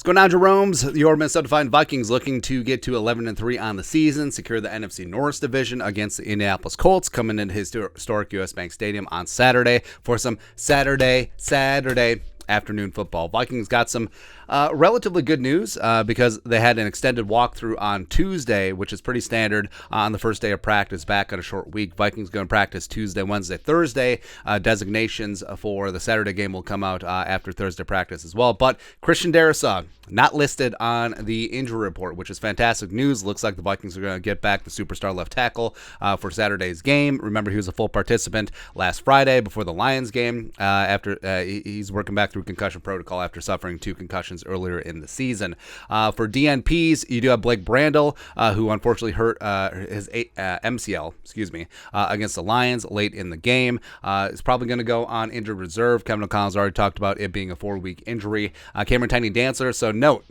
going on, Jeromes? Your Minnesota Vikings looking to get to 11-3 on the season, secure the NFC North division against the Indianapolis Colts, coming into historic U.S. Bank Stadium on Saturday for some Saturday afternoon football. Vikings got some relatively good news because they had an extended walkthrough on Tuesday, which is pretty standard on the first day of practice back on a short week. Vikings going to practice Tuesday, Wednesday, Thursday. Designations for the Saturday game will come out after Thursday practice as well. But Christian Darrisaw not listed on the injury report, which is fantastic news. Looks like the Vikings are going to get back the superstar left tackle for Saturday's game. Remember, he was a full participant last Friday before the Lions game. After he's working back through concussion protocol after suffering 2 concussions earlier in the season. For DNPs, you do have Blake Brandel, who unfortunately hurt his MCL, against the Lions late in the game. Is probably going to go on injured reserve. Kevin O'Connell's already talked about it being a 4-week injury. Cameron Tiny Dancer, so note,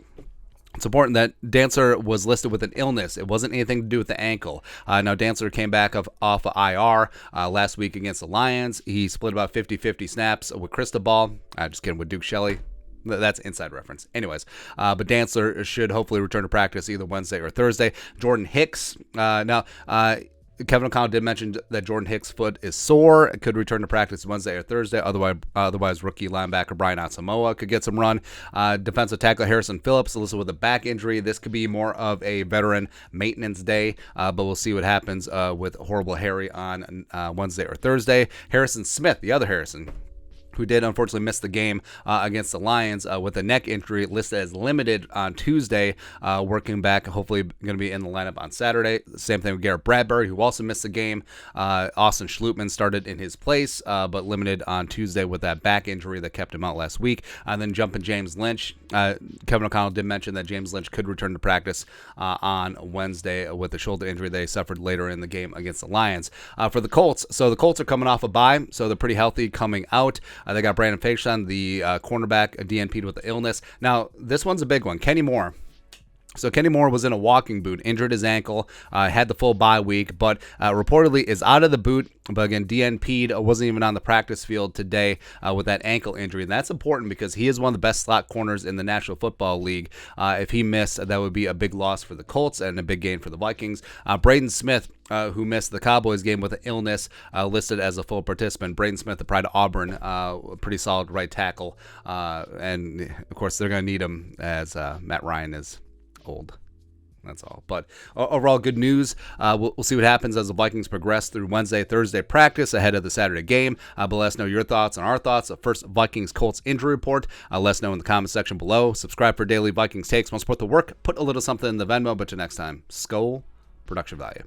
it's important that Dancer was listed with an illness. It wasn't anything to do with the ankle. Now, Dancer came back off of IR last week against the Lions. He split about 50-50 snaps with Cristobal. Just kidding, with Duke Shelley. That's inside reference. Anyways, but Dancer should hopefully return to practice either Wednesday or Thursday. Jordan Hicks. Kevin O'Connell did mention that Jordan Hicks' foot is sore. It could return to practice Wednesday or Thursday. Otherwise, rookie linebacker Brian Asamoah could get some run. Defensive tackle Harrison Phillips listed with a back injury. This could be more of a veteran maintenance day, but we'll see what happens with Horrible Harry on Wednesday or Thursday. Harrison Smith, the other Harrison, who did unfortunately miss the game against the Lions with a neck injury, listed as limited on Tuesday, working back, hopefully going to be in the lineup on Saturday. Same thing with Garrett Bradbury, who also missed the game. Austin Schlutman started in his place, but limited on Tuesday with that back injury that kept him out last week. And then jumping James Lynch. Kevin O'Connell did mention that James Lynch could return to practice on Wednesday with the shoulder injury they suffered later in the game against the Lions. For the Colts, so the Colts are coming off a bye, so they're pretty healthy coming out. They got Brandon Faison, the cornerback, DNP'd with the illness. Now, this one's a big one. Kenny Moore. So Kenny Moore was in a walking boot, injured his ankle, had the full bye week, but reportedly is out of the boot. But again, DNP'd, wasn't even on the practice field today with that ankle injury. And that's important because he is one of the best slot corners in the National Football League. If he missed, that would be a big loss for the Colts and a big gain for the Vikings. Braden Smith, who missed the Cowboys game with an illness, listed as a full participant. Braden Smith, the pride of Auburn, pretty solid right tackle. And, of course, they're going to need him as Matt Ryan is old. That's all. But overall, good news. We'll see what happens as the Vikings progress through Wednesday, Thursday practice ahead of the Saturday game. But let us know your thoughts and our thoughts. First, Vikings-Colts injury report. Let us know in the comment section below. Subscribe for daily Vikings takes. Want to support the work? Put a little something in the Venmo. But till next time, Skol, production value.